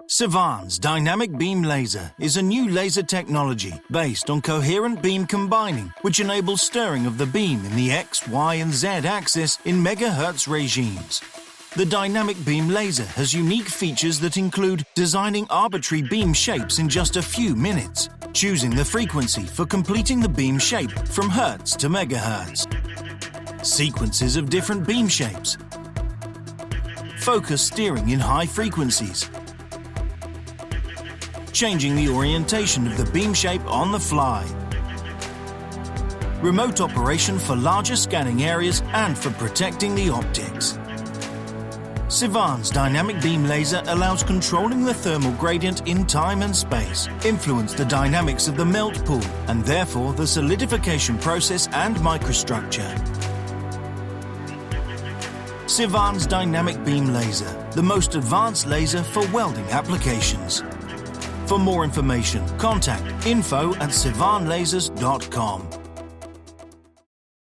Civan's dynamic beam laser is a new laser technology based on coherent beam combining, which enables stirring of the beam in the X, Y, and Z axis in megahertz regimes. The dynamic beam laser has unique features that include designing arbitrary beam shapes in just a few minutes, choosing the frequency for completing the beam shape from hertz to megahertz, sequences of different beam shapes, focus steering in high frequencies, changing the orientation of the beam shape on the fly, remote operation for larger scanning areas and for protecting the optics. Civan's dynamic beam laser allows controlling the thermal gradient in time and space, influence the dynamics of the melt pool, and therefore the solidification process and microstructure. Civan's dynamic beam laser, the most advanced laser for welding applications. For more information, contact info@civanlasers.com.